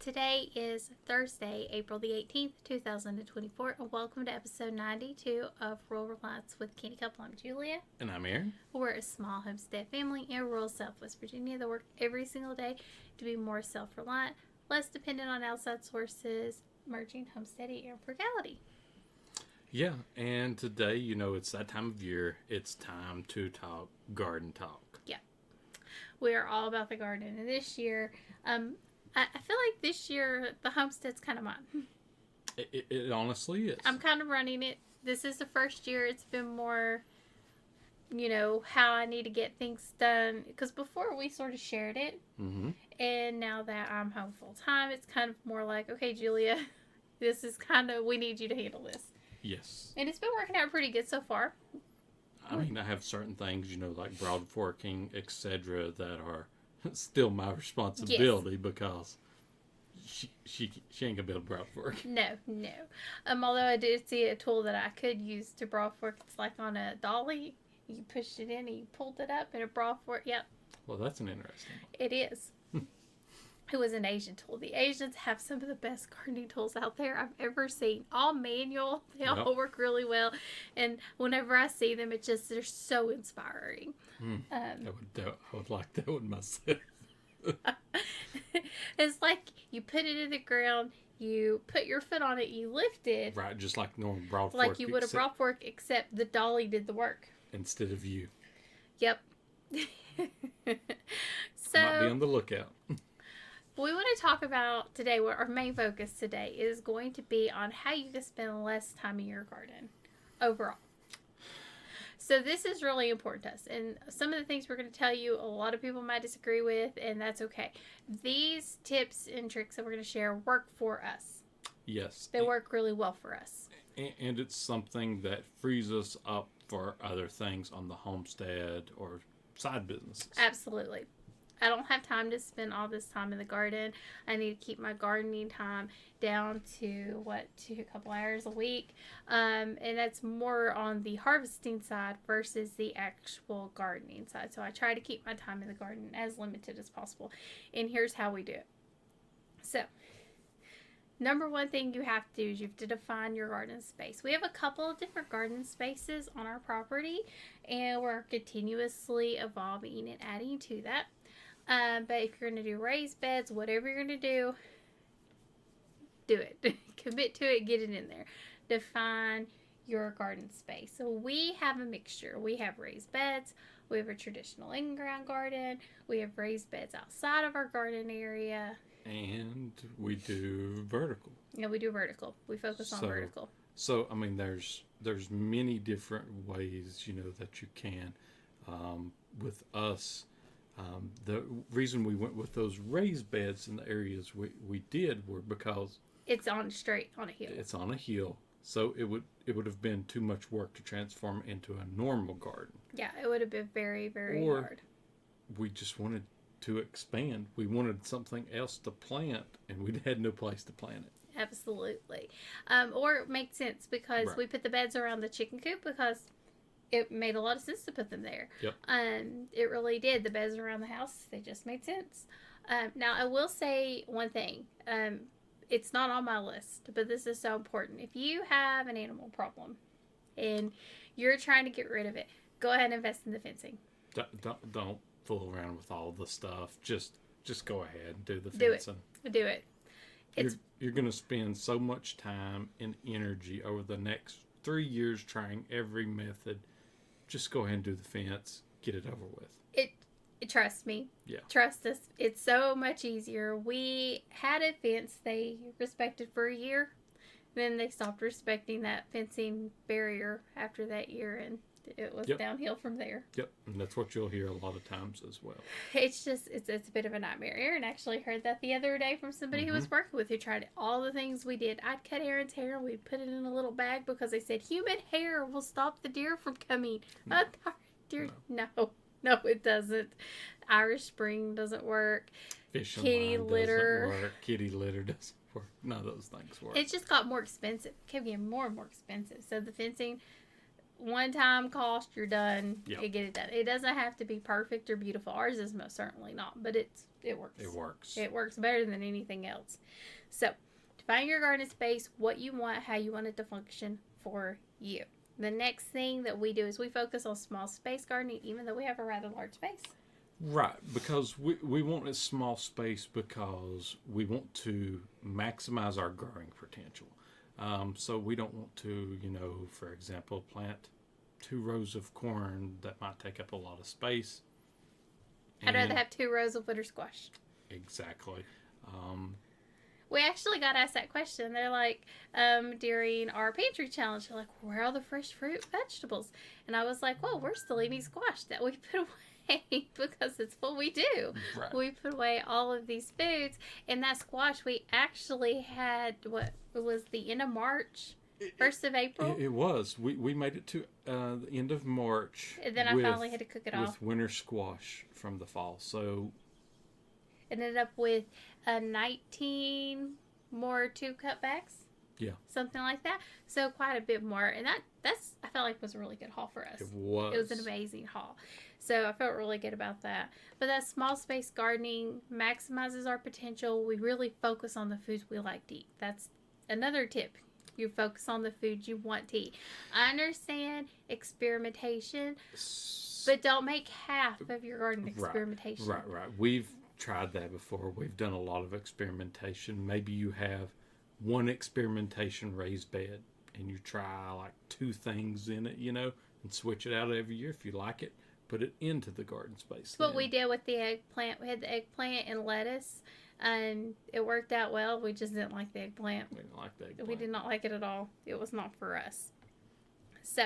Today is Thursday, April the 18th, 2024, and welcome to episode 92 of Rural Reliance with Canny Couple. I'm Julia. And I'm Aaron. We're a small homestead family in rural Southwest Virginia that work every single day to be more self-reliant, less dependent on outside sources, merging homesteading and frugality. Yeah, and today, it's that time of year. It's time to talk garden talk. Yeah. We are all about the garden, and this year, I feel like this year the homestead's kind of mine. It honestly is. I'm kind of running it. This is the first year it's been more, how I need to get things done. Because before we sort of shared it. Mm-hmm. And now that I'm home full time, it's kind of more like, okay, Julia, this is we need you to handle this. Yes. And it's been working out pretty good so far. I mean, I have certain things, like broad forking, etc., that are still my responsibility because she ain't gonna be able to broad fork. No. Although I did see a tool that I could use to broad fork. It's like on a dolly. You pushed it in and you pulled it up and it broad fork. Yep. Well, that's an interesting one. It is. It was an Asian tool. The Asians have some of the best gardening tools out there I've ever seen. All manual. They all work really well. And whenever I see them, they're so inspiring. I would like that one myself. It's like you put it in the ground, you put your foot on it, you lift it. Right, just like normal broad fork. Like you would a broad fork, except the dolly did the work. Instead of you. Yep. So, might be on the lookout. We want to talk about today, what our main focus today is going to be on how you can spend less time in your garden overall. So this is really important to us. And some of the things we're going to tell you, a lot of people might disagree with, and that's okay. These tips and tricks that we're going to share work for us. Yes. They work really well for us. And it's something that frees us up for other things on the homestead or side businesses. Absolutely. I don't have time to spend all this time in the garden. I need to keep my gardening time down to a couple hours a week. And that's more on the harvesting side versus the actual gardening side. So I try to keep my time in the garden as limited as possible. And here's how we do it. So, number one thing you have to do is you have to define your garden space. We have a couple of different garden spaces on our property, and we're continuously evolving and adding to that. But if you're going to do raised beds, whatever you're going to do it. Commit to it, get it in there. Define your garden space. So we have a mixture. We have raised beds. We have a traditional in-ground garden. We have raised beds outside of our garden area. And we do vertical. Yeah, we do vertical. We focus on vertical. So, I mean, there's many different ways, that you can. With us, the reason we went with those raised beds in the areas we did were because it's on a hill. It's on a hill, so it would have been too much work to transform into a normal garden. Yeah, it would have been very, very hard. We just wanted to expand. We wanted something else to plant, and we had no place to plant it. Absolutely. Or it makes sense because we put the beds around the chicken coop because it made a lot of sense to put them there. Yep. It really did. The beds around the house, they just made sense. Now, I will say one thing. It's not on my list, but this is so important. If you have an animal problem and you're trying to get rid of it, go ahead and invest in the fencing. Don't fool around with all the stuff. Just go ahead and do the fencing. Do it. You're going to spend so much time and energy over the next 3 years trying every method. Just go ahead and do the fence. Get it over with. Trust me. Yeah. Trust us. It's so much easier. We had a fence they respected for a year. Then they stopped respecting that fencing barrier after that year, and it was downhill from there. Yep. And that's what you'll hear a lot of times as well. It's just, it's a bit of a nightmare. Aaron actually heard that the other day from somebody who was working with, who tried all the things we did. I'd cut Aaron's hair and we'd put it in a little bag because they said human hair will stop the deer from coming. No. No, it doesn't. Irish Spring doesn't work. Fish Kitty litter doesn't work. Kitty litter doesn't work. None of those things work. It just got more expensive. It kept getting more and more expensive. So the fencing, one time cost, you're done. Yep. You get it done. It doesn't have to be perfect or beautiful. Ours is most certainly not, but it works. It works. It works better than anything else. So, define your garden space, what you want, how you want it to function for you. The next thing that we do is we focus on small space gardening, even though we have a rather large space. Right, because we want a small space because we want to maximize our growing potential. So we don't want to, for example, plant 2 rows of corn that might take up a lot of space. I'd rather have 2 rows of winter squash. Exactly. We actually got asked that question. They're like, during our pantry challenge, they're like, where are all the fresh fruit vegetables? And I was like, well, we're still eating squash that we put away because it's what we do. Right. We put away all of these foods. And that squash, we actually had, what it was the end of March, 1st of April? It was. We made it to the end of March. And then I finally had to cook it off. With winter squash from the fall. So ended up with 19 more 2 cutbacks. Yeah. Something like that. So quite a bit more. And that's I felt like was a really good haul for us. It was. It was an amazing haul. So I felt really good about that. But that small space gardening maximizes our potential. We really focus on the foods we like to eat. That's another tip. You focus on the foods you want to eat. I understand experimentation, but don't make half of your garden experimentation. Right. We've tried that before. We've done a lot of experimentation. Maybe you have one experimentation raised bed and you try like 2 things in it, and switch it out every year. If you like it, put it into the garden space. That's what we did with the eggplant. We had the eggplant and lettuce, and it worked out well. We just didn't like the eggplant. We didn't like the eggplant. We did not like it at all. It was not for us. So,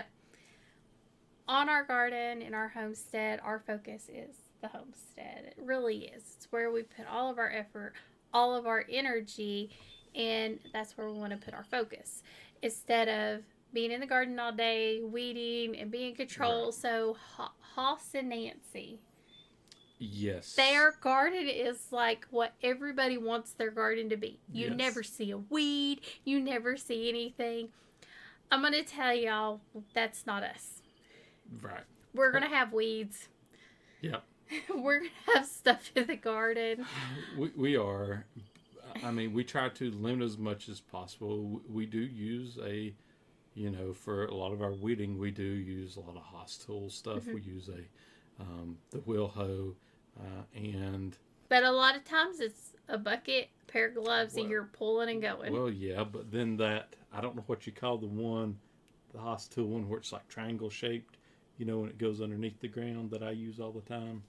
on our garden, in our homestead, our focus is the homestead. It really is. It's where we put all of our effort, all of our energy, and that's where we want to put our focus. Instead of being in the garden all day, weeding, and being in control. Right. So, Hoss and Nancy. Yes. Their garden is like what everybody wants their garden to be. You never see a weed. You never see anything. I'm going to tell y'all, that's not us. Right. We're going to have weeds. Yep. We're going to have stuff in the garden. We are. I mean, we try to limit as much as possible. We do use for a lot of our weeding, we do use a lot of Hoss tool stuff. Mm-hmm. We use the wheel hoe, But a lot of times it's a bucket, a pair of gloves, and you're pulling and going. Well, yeah, but then I don't know what you call the Hoss tool one where it's like triangle shaped, when it goes underneath the ground that I use all the time.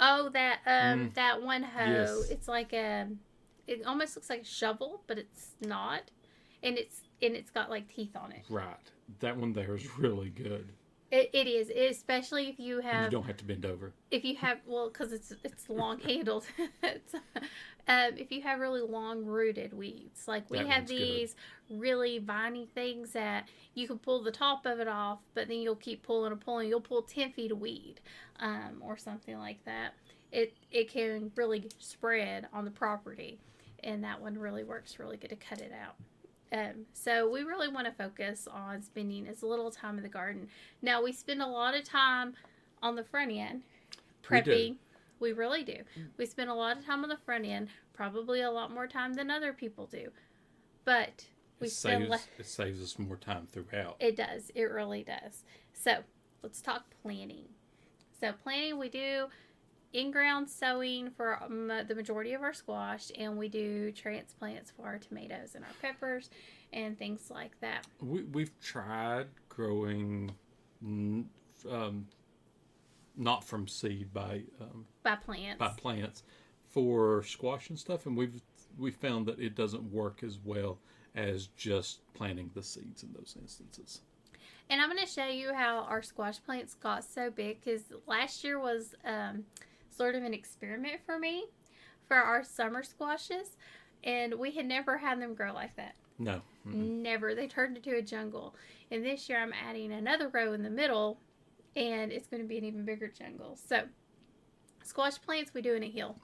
Oh, that one hoe. Yes. It's like it almost looks like a shovel, but it's not, and it's got like teeth on it. Right, that one there is really good. It is, especially if you have. And you don't have to bend over. If you have, because it's long handled. If you have really long rooted weeds, like we have these really viney things that you can pull the top of it off, but then you'll keep pulling and pulling. You'll pull 10 feet of weed, or something like that. It can really spread on the property, and that one really works really good to cut it out. So we really want to focus on spending as little time in the garden. Now, we spend a lot of time on the front end prepping. We really do. We spend a lot of time on the front end, probably a lot more time than other people do. But it saves us more time throughout. It does. It really does. So let's talk planting. So planting, we do in-ground sowing for the majority of our squash, and we do transplants for our tomatoes and our peppers and things like that. We've tried growing not from seed by plants for squash and stuff, and we've found that it doesn't work as well as just planting the seeds in those instances. And I'm going to show you how our squash plants got so big, because last year was sort of an experiment for me for our summer squashes, and we had never had them grow like that. No. Mm-mm. Never. They turned into a jungle. And this year I'm adding another row in the middle, and it's going to be an even bigger jungle. So squash plants we do in a hill.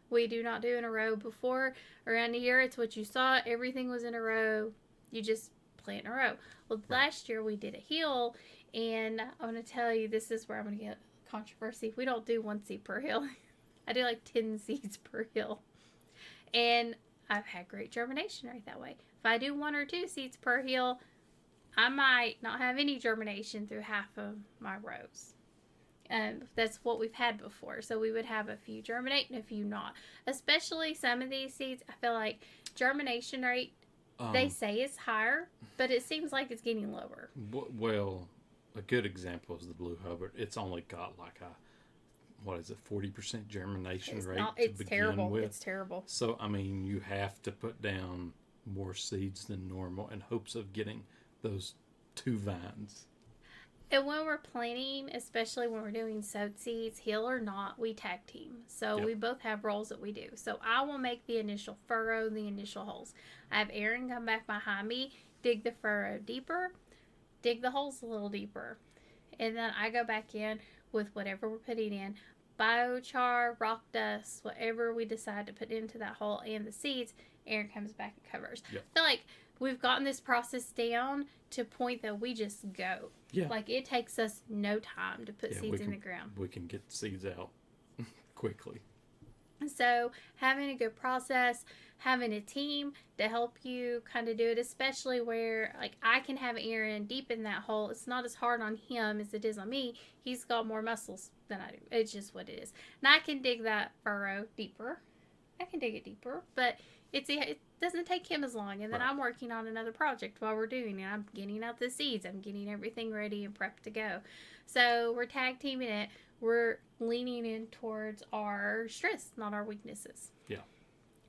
We do not do in a row. Before, around here, it's what you saw. Everything was in a row. You just plant in a row. Well, last year we did a hill, And I'm going to tell you, this is where I'm going to get controversy. We don't do 1 seed per hill. I do like 10 seeds per hill. And I've had great germination rate that way. If I do 1 or 2 seeds per hill, I might not have any germination through half of my rows. That's what we've had before. So we would have a few germinate and a few not. Especially some of these seeds, I feel like germination rate, they say is higher, but it seems like it's getting lower. Well, a good example is the Blue Hubbard. It's only got like a 40% germination rate to begin terrible. with. It's terrible. So, I mean, you have to put down more seeds than normal in hopes of getting those 2 vines. And when we're planting, especially when we're doing sowed seeds, hill or not, we tag team. So we both have roles that we do. So I will make the initial furrow, the initial holes. I have Aaron come back behind me, dig the furrow deeper, dig the holes a little deeper. And then I go back in with whatever we're putting in. Biochar, rock dust, whatever we decide to put into that hole and the seeds, Aaron comes back and covers. Yep. I feel like we've gotten this process down to a point that we just go. Yeah. Like, it takes us no time to put seeds in the ground. We can get seeds out quickly. So having a good process, having a team to help you kind of do it, especially where, like, I can have Aaron deep in that hole. It's not as hard on him as it is on me. He's got more muscles than I do. It's just what it is. And I can dig that furrow deeper. I can dig it deeper, but it doesn't take him as long. And then I'm working on another project while we're doing it. I'm getting out the seeds. I'm getting everything ready and prepped to go. So we're tag teaming it. We're leaning in towards our strengths, not our weaknesses. Yeah.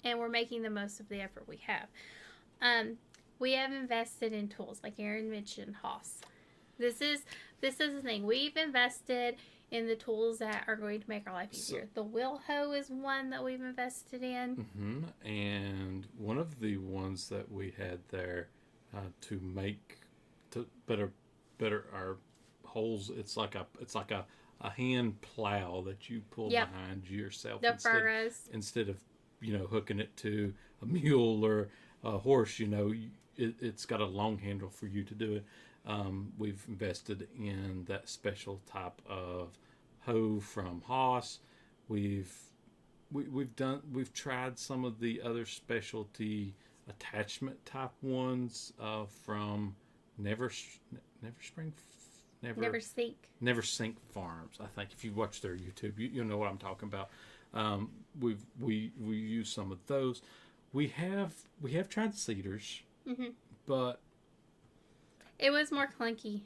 And we're making the most of the effort we have. We have invested in tools, like Aaron mentioned, Haas. This is the thing. We've invested in the tools that are going to make our life easier. The wheel hoe is one that we've invested in. Mm-hmm. And one of the ones that we had there to better our holes. It's like a hand plow that you pull behind yourself. The furrows. Instead of hooking it to a mule or a horse, it's got a long handle for you to do it. We've invested in that special type of hoe from Haas. We've tried some of the other specialty attachment type ones from Never Sink Farms. I think if you watch their YouTube, you'll know what I'm talking about. We use some of those. We have tried cedars, but it was more clunky.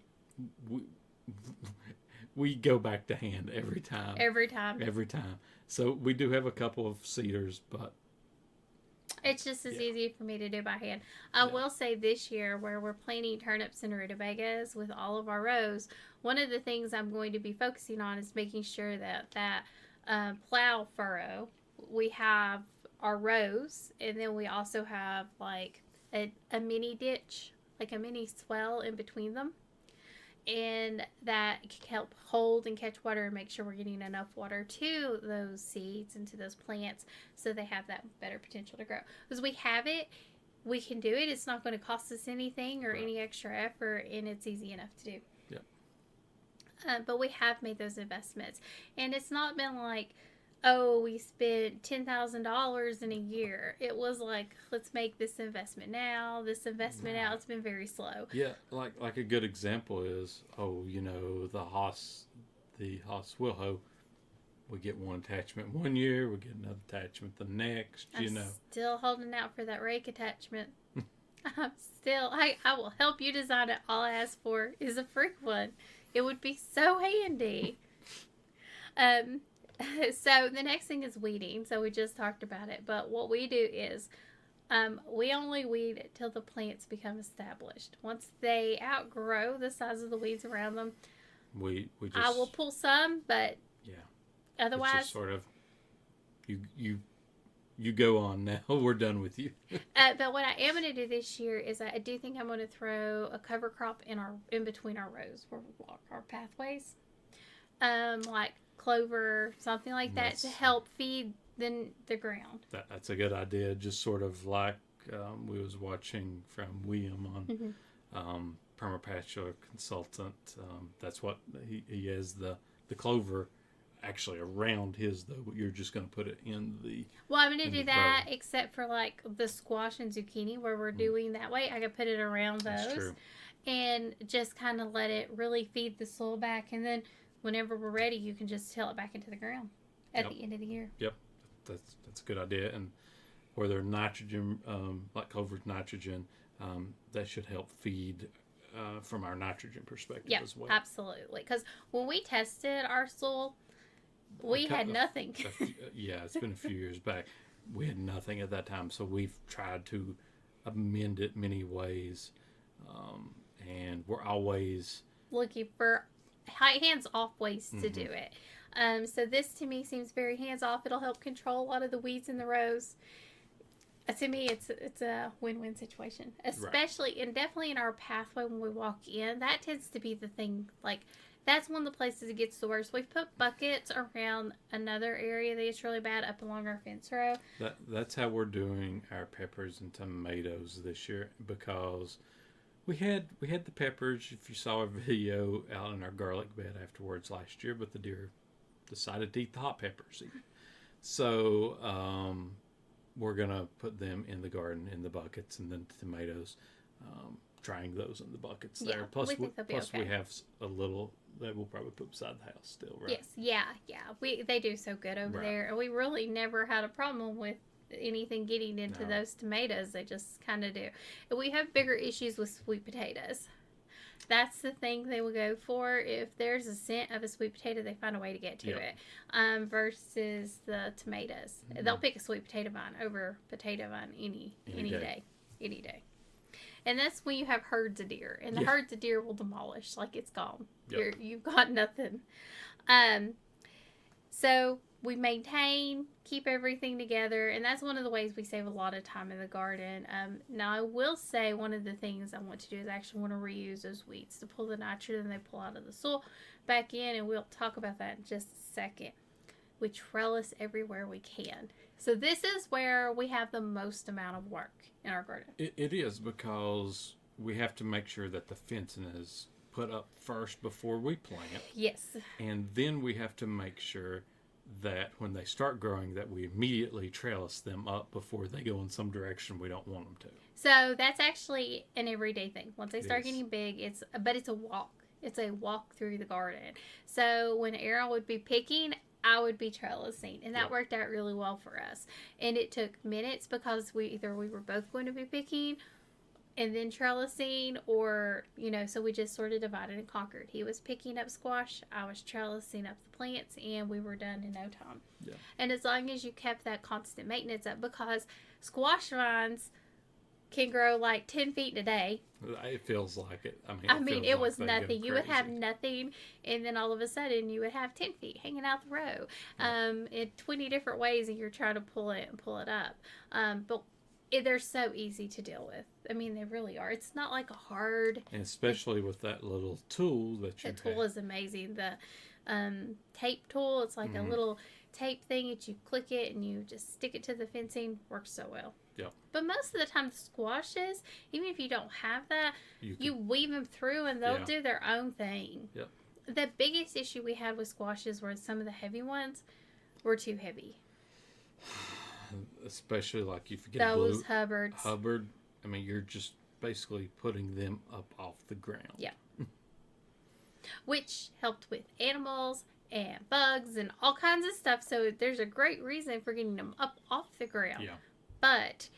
We go back to hand every time. Every time. So we do have a couple of cedars, but it's just as easy for me to do by hand. I will say this year, where we're planting turnips and rutabagas with all of our rows, one of the things I'm going to be focusing on is making sure that plow furrow, we have our rows, and then we also have like a mini ditch, like a mini swell in between them. And that can help hold and catch water and make sure we're getting enough water to those seeds and to those plants so they have that better potential to grow. Because we have it, we can do it. It's not going to cost us anything or any extra effort, and it's easy enough to do. Yep. But we have made those investments. And it's not been like, oh, we spent $10,000 in a year. It was like, let's make this investment now, this investment now. It's been very slow. Yeah, like a good example is, the Haas wheel hoe. We get one attachment one year, we get another attachment the next, I'm still holding out for that rake attachment. I will help you design it. All I ask for is a freak one. It would be so handy. So the next thing is weeding. So we just talked about it. But what we do is we only weed till the plants become established. Once they outgrow the size of the weeds around them, I will pull some, but otherwise, it's just sort of you go on now. We're done with you. But what I am going to do this year is I do think I'm going to throw a cover crop in between our rows where we walk our pathways, like clover, something like that, to help feed the ground. That's a good idea. Just sort of like we was watching from William on permaculture consultant. That's what he has the clover actually around his, though. But you're just going to put it in the. Well, I'm going to do that, row. except for like the squash and zucchini where we're doing that way. I could put it around That's those true. and just kind of let it really feed the soil back. And then whenever we're ready, you can just till it back into the ground at the end of the year. Yep, that's a good idea. And where they're nitrogen, like clover's nitrogen, that should help feed from our nitrogen perspective as well. Absolutely. Because when we tested our soil, we had nothing. Yeah, it's been a few years back. We had nothing at that time, so we've tried to amend it many ways, and we're always looking for hands-off ways to do it. So this to me seems very hands-off. It'll help control a lot of the weeds in the rows. To me, it's a win-win situation, especially and definitely in our pathway when we walk in. That tends to be the thing. Like that's one of the places it gets the worst. We've put buckets around another area that gets really bad up along our fence row. That's how we're doing our peppers and tomatoes this year, because we had the peppers. If you saw a video out in our garlic bed afterwards last year, but the deer decided to eat the hot peppers. So we're gonna put them in the garden in the buckets, and then the tomatoes, trying those in the buckets there. Plus we have a little that we'll probably put beside the house still, right? Yes, they do so good over there, and we really never had a problem with anything getting into those tomatoes. They just kind of do. And we have bigger issues with sweet potatoes. That's the thing they will go for. If there's a scent of a sweet potato, they find a way to get to it. Versus the tomatoes. They'll pick a sweet potato vine over potato vine any day. Any day. And that's when you have herds of deer. And the herds of deer will demolish. Like it's gone. You've got nothing. So we maintain, keep everything together, and that's one of the ways we save a lot of time in the garden. Now, I will say one of the things I want to do is I actually want to reuse those weeds to pull the nitrogen they pull out of the soil back in, and we'll talk about that in just a second. We trellis everywhere we can. So this is where we have the most amount of work in our garden. It is, because we have to make sure that the fencing is put up first before we plant. Yes. And then we have to make sure that when they start growing that we immediately trellis them up before they go in some direction we don't want them to. So that's actually an everyday thing. Once they start getting big, it's a walk. It's a walk through the garden. So when Aaron would be picking, I would be trellising, and that worked out really well for us. And it took minutes because we were both going to be picking and then trellising, or so we just sort of divided and conquered. He was picking up squash, I was trellising up the plants, and we were done in no time. And as long as you kept that constant maintenance up, because squash vines can grow like 10 feet in a day. It feels like it. I mean it was nothing. You would have nothing, and then all of a sudden you would have 10 feet hanging out the row in 20 different ways, and you're trying to pull it up. But they're so easy to deal with. I mean, they really are. It's not like a hard... And especially with that little tool that you have. The tool is amazing. The tape tool, it's like a little tape thing that you click it and you just stick it to the fencing. Works so well. But most of the time, the squashes, even if you don't have that, you weave them through and they'll do their own thing. The biggest issue we had with squashes were some of the heavy ones were too heavy. Especially like if you get those Hubbards. Hubbard, I mean, you're just basically putting them up off the ground. Which helped with animals and bugs and all kinds of stuff. So there's a great reason for getting them up off the ground. But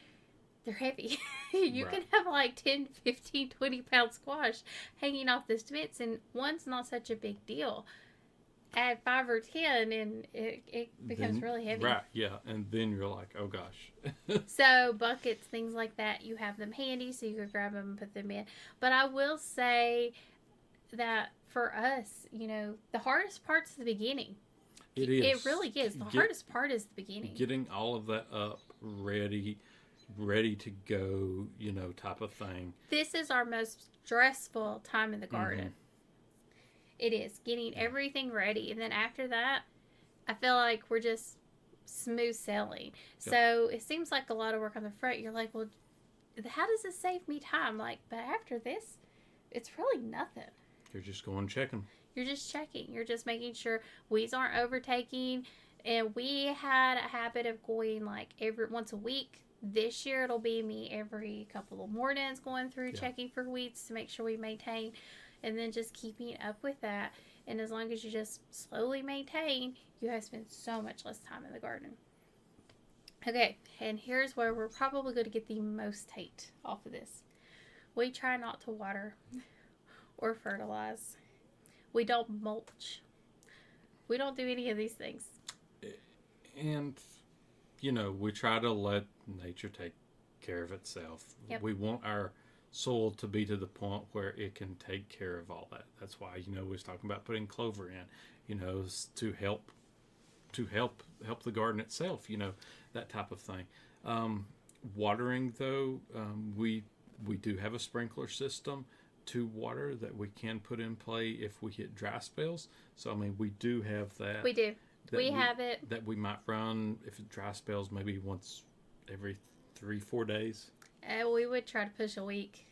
they're heavy. You can have like 10, 15, 20 pound squash hanging off this fence, and one's not such a big deal. Add 5 or 10 and it becomes really heavy. And then you're like, oh gosh. So buckets, things like that, you have them handy so you could grab them and put them in. But I will say that for us, the hardest part's the beginning. It is. It really is. The hardest part is the beginning. Getting all of that up, ready to go, type of thing. This is our most stressful time in the garden. It is getting everything ready, and then after that, I feel like we're just smooth sailing. So it seems like a lot of work on the front. You're like, well, how does this save me time? Like, but after this, it's really nothing. You're just going checking. You're just checking. You're just making sure weeds aren't overtaking. And we had a habit of going like every once a week. This year it'll be me every couple of mornings going through checking for weeds to make sure we maintain, and then just keeping up with that. And as long as you just slowly maintain, you guys spend so much less time in the garden. Okay, and here's where we're probably going to get the most hate off of this. We try not to water or fertilize. We don't mulch. We don't do any of these things. And, we try to let nature take care of itself. Yep. We want our soil to be to the point where it can take care of all that. That's why, we was talking about putting clover in, to help the garden itself, that type of thing. Watering, though, we do have a sprinkler system to water that we can put in play if we hit dry spells. So, I mean, we do have that. We do. We have it. That we might run, if it dry spells, maybe once every 3-4 days. We would try to push a week.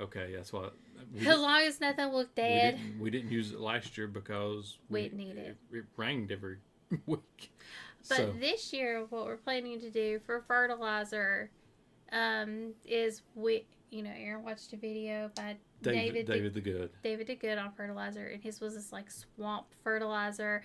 Okay, that's what. As long as nothing looked dead. We didn't use it last year because we didn't need it. It rained every week. But this year, what we're planning to do for fertilizer is Aaron watched a video by David the Good. David the Good on fertilizer, and his was this like swamp fertilizer.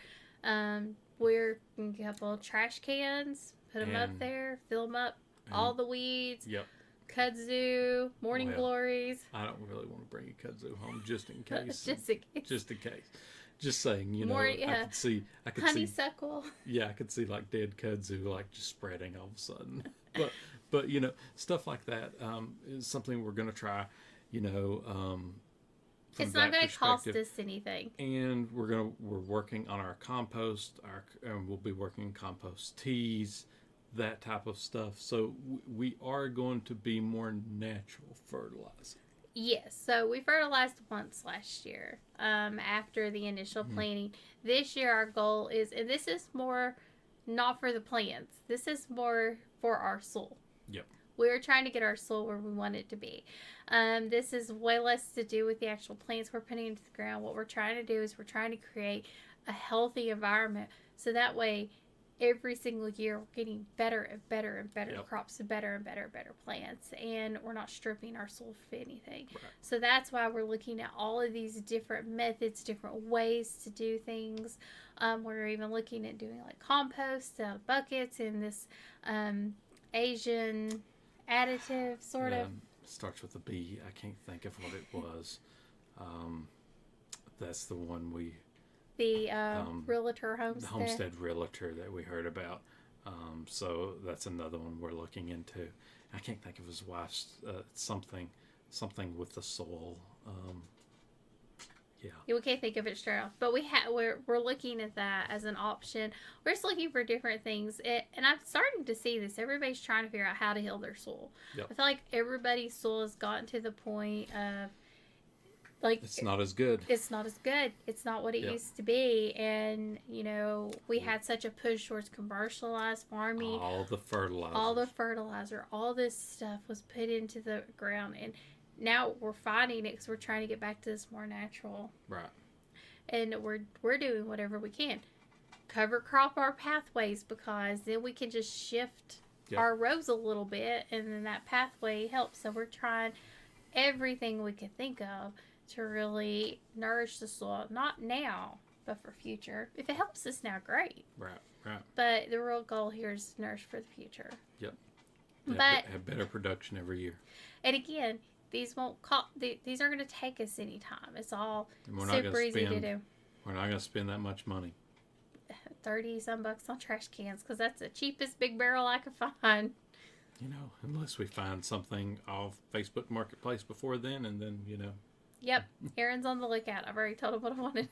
We're in a couple of trash cans, put them up there, fill them up, all the weeds. Yep. Kudzu, morning glories. I don't really want to bring a kudzu home just in case. Just in case. Just saying, I could honeysuckle. I could see like dead kudzu like just spreading all of a sudden. But stuff like that is something we're gonna try. It's not going to cost us anything. And we're working on our compost. And we'll be working compost teas, that type of stuff. So we are going to be more natural fertilizer. Yes. So we fertilized once last year after the initial planting. This year our goal is, and this is more not for the plants. This is more for our soil. Yep. We're trying to get our soil where we want it to be. This is way less to do with the actual plants we're putting into the ground. What we're trying to do is we're trying to create a healthy environment, so that way every single year we're getting better and better and better crops and better and better plants, and we're not stripping our soil for anything. Right. So that's why we're looking at all of these different methods, different ways to do things. We're even looking at doing like compost out of buckets in this Asian additive sort of. Starts with a B. I can't think of what it was. That's the one the realtor homestead. The homestead realtor that we heard about. So that's another one we're looking into. I can't think of his wife's something with the soil. We can't think of it straight off, but we're looking at that as an option. We're just looking for different things, and I'm starting to see this. Everybody's trying to figure out how to heal their soil. Yep. I feel like everybody's soil has gotten to the point of like it's not as good. It's not as good. It's not what it used to be, and we had such a push towards commercialized farming. All the fertilizer, all this stuff was put into the ground, and now we're fighting it because we're trying to get back to this more natural. Right. And we're doing whatever we can. Cover crop our pathways, because then we can just shift our rows a little bit, and then that pathway helps. So we're trying everything we can think of to really nourish the soil. Not now, but for future. If it helps us now, great. Right. But the real goal here is to nourish for the future. Yep. But have better production every year. And again, these won't these aren't going to take us any time. It's all super easy to do. We're not going to spend that much money. $30-some on trash cans, because that's the cheapest big barrel I could find. Unless we find something off Facebook Marketplace before then, and then Yep, Aaron's on the lookout. I've already told him what I wanted.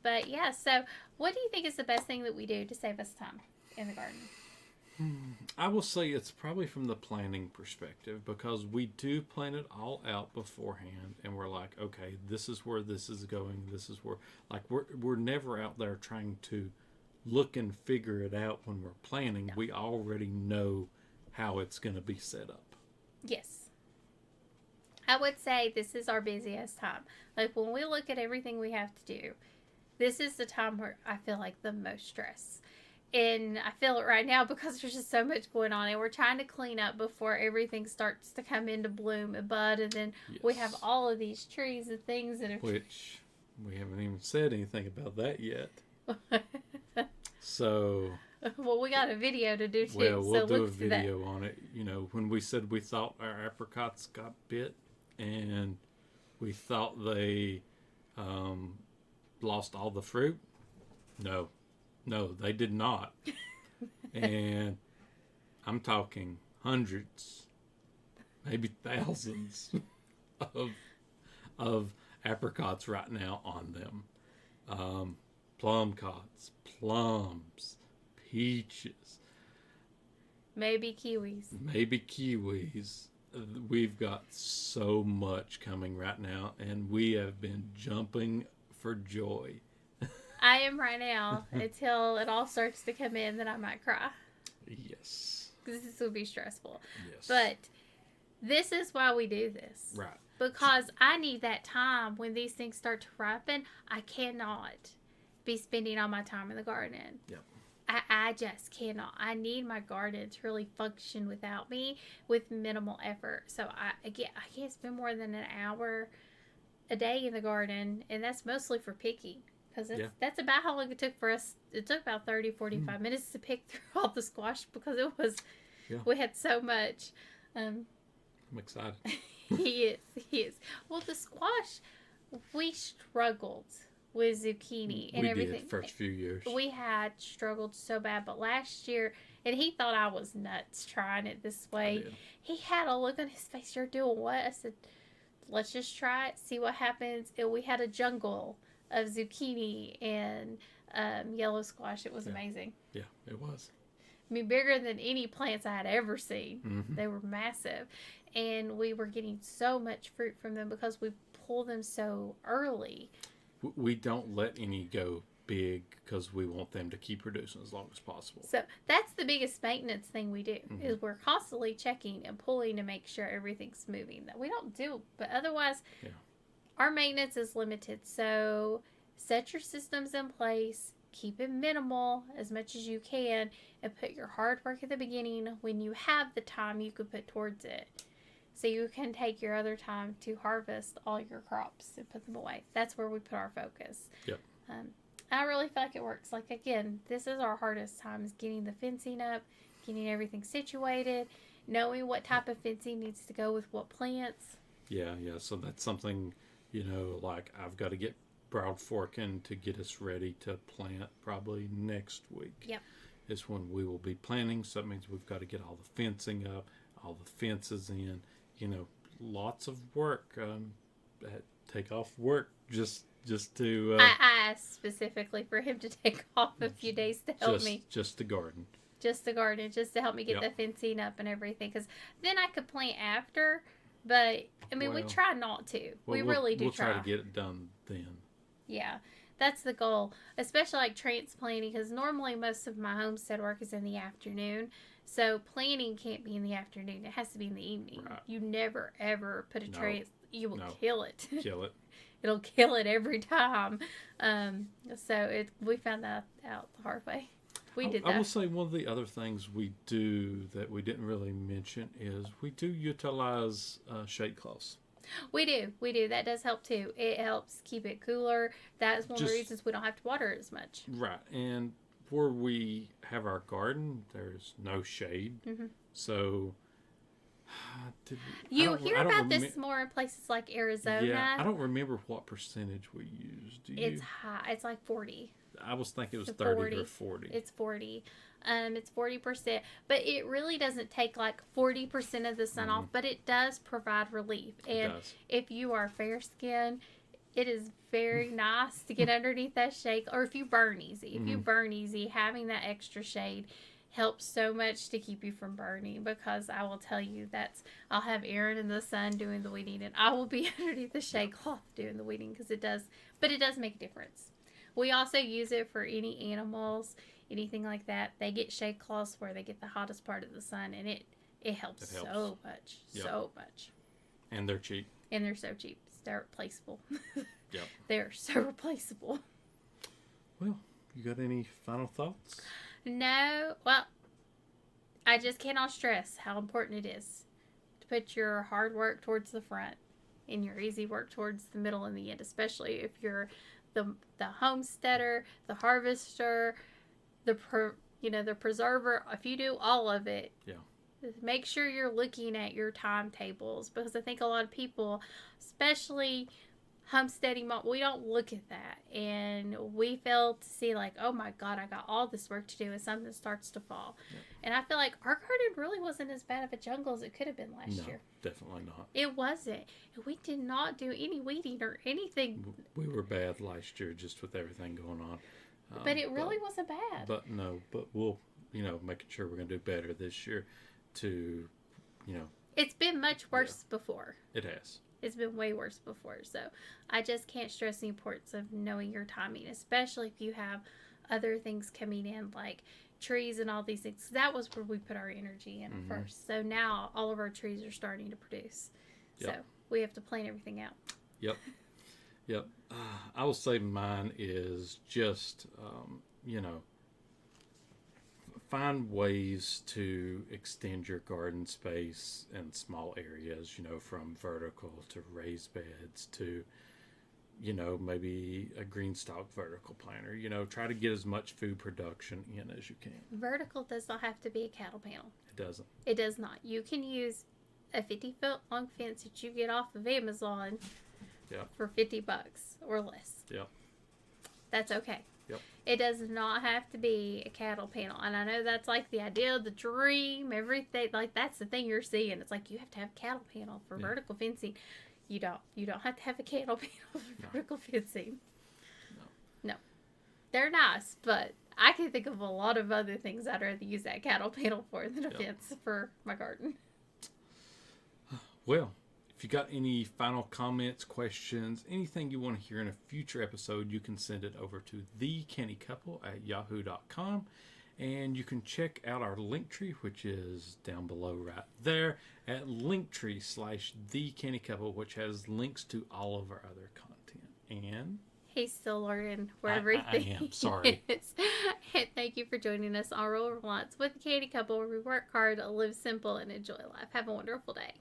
But yeah, so what do you think is the best thing that we do to save us time in the garden? I will say it's probably from the planning perspective, because we do plan it all out beforehand, and we're like, okay, this is where this is going. This is where, like, we're never out there trying to look and figure it out when we're planning. No. We already know how it's going to be set up. Yes. I would say this is our busiest time. Like when we look at everything we have to do, this is the time where I feel like the most stress. And I feel it right now because there's just so much going on, and we're trying to clean up before everything starts to come into bloom and bud, and then we have Yes. all of these trees and things that Which we haven't even said anything about that yet. are. So, Well, we got a video to do too, well, we'll so do a look for that. video on it. You know, when we said we thought our apricots got bit and we thought they lost all the fruit. No, no, they did not. And I'm talking hundreds, maybe thousands of apricots right now on them. Plum cots, plums, peaches, Maybe kiwis. maybe kiwis. We've got so much coming right now, and we have been jumping for joy. I am right now until it all starts to come in, then I might cry Yes. because this will be stressful. Yes. But this is why we do this. Right. Because I need that time when these things start to ripen. I cannot be spending all my time in the garden. Yep. I just cannot. I need my garden to really function without me with minimal effort. So I can't spend more than an hour a day in the garden, and that's mostly for picking. Because that's about how long it took for us. It took about 30-45 minutes to pick through all the squash because it was, we had so much. I'm excited. He is. Well, the squash, we struggled with zucchini and we everything. did first few years. We had struggled so bad, but last year, and he thought I was nuts trying it this way. He had a look on his face. You're doing what? I said, let's just try it, see what happens. And we had a jungle of zucchini and yellow squash. It was amazing. Yeah, it was. I mean, bigger than any plants I had ever seen. Mm-hmm. They were massive. And we were getting so much fruit from them because we pull them so early. We don't let any go big because we want them to keep producing as long as possible. So that's the biggest maintenance thing we do, is we're constantly checking and pulling to make sure everything's moving. That we don't do, but otherwise, our maintenance is limited. So set your systems in place, keep it minimal as much as you can, and put your hard work at the beginning when you have the time you could put towards it. So you can take your other time to harvest all your crops and put them away. That's where we put our focus. Yep. I really feel like it works. Like, again, this is our hardest time, is getting the fencing up, getting everything situated, knowing what type of fencing needs to go with what plants. Yeah. So that's something, like I've got to get Broad Forking to get us ready to plant probably next week. Yep. Is when we will be planting. So that means we've got to get all the fencing up, all the fences in. Lots of work. Take off work just to. I asked specifically for him to take off a few days to help me. Just the garden. Just the garden, just to help me get the fencing up and everything. Because then I could plant after. But, I mean, we try not to. We really do try. We'll try to get it done then. Yeah. That's the goal, especially like transplanting, because normally most of my homestead work is in the afternoon. So planting can't be in the afternoon. It has to be in the evening. Right. You never, ever put a you will kill it. Kill it. It'll kill it every time. So we found that out the hard way. We did that. I will say one of the other things we do that we didn't really mention is we do utilize shade cloths. We do. That does help too. It helps keep it cooler. That is one of the reasons we don't have to water it as much. Right. And where we have our garden, there's no shade. Mm-hmm. So, you hear about this more in places like Arizona. Yeah, I don't remember what percentage we used. Do you? It's high. It's like 40. I was thinking it was 30 or 40. It's 40. It's 40%. But it really doesn't take like 40% of the sun off, but it does provide relief. And if you are fair skinned, it is very nice to get underneath that shade. Or if you burn easy. If you burn easy, having that extra shade helps so much to keep you from burning, because I will tell you I'll have Aaron in the sun doing the weeding, and I will be underneath the shade cloth doing the weeding, because it does make a difference. We also use it for any animals, anything like that. They get shade cloths where they get the hottest part of the sun, and it helps so much, so much. And they're cheap. And they're so cheap. They're replaceable. Yep. They're so replaceable. Well, you got any final thoughts? No. Well, I just cannot stress how important it is to put your hard work towards the front and your easy work towards the middle and the end, especially if you're the homesteader, the harvester, the preserver. If you do all of it, Yeah. make sure you're looking at your timetables, because I think a lot of people, especially homesteading, we don't look at that, and we fail to see, like, oh my god, I got all this work to do, and something starts to fall. Yep. And I feel like our garden really wasn't as bad of a jungle as it could have been last year. Definitely not. It wasn't. We did not do any weeding or anything. We were bad last year, just with everything going on. But it really wasn't bad. But we'll, making sure we're going to do better this year to, It's been much worse before. It has. It's been way worse before. So I just can't stress the importance of knowing your timing, especially if you have other things coming in, like trees and all these things. That was where we put our energy in first. So now all of our trees are starting to produce. Yep. So we have to plan everything out. Yep. Yep. I will say mine is just, find ways to extend your garden space in small areas, from vertical to raised beds to, maybe a green stalk vertical planter. Try to get as much food production in as you can. Vertical does not have to be a cattle panel. It doesn't. It does not. You can use a 50-foot long fence that you get off of Amazon for $50 or less. Yep. That's okay. Yep. It does not have to be a cattle panel. And I know that's like the idea, the dream, everything. Like, that's the thing you're seeing. It's like you have to have a cattle panel for vertical fencing. You don't. You don't have to have a cattle panel for vertical fencing. No. They're nice, but I can think of a lot of other things I'd rather use that cattle panel for than a fence for my garden. Well, if you got any final comments, questions, anything you want to hear in a future episode, you can send it over to thecannycouple@yahoo.com. And you can check out our Linktree, which is down below right there at Linktree/thecannycouple, which has links to all of our other content. And he's still learning where everything I am. Sorry. is. And thank you for joining us on Rural Reliance with the Canny Couple, where we work hard, live simple, and enjoy life. Have a wonderful day.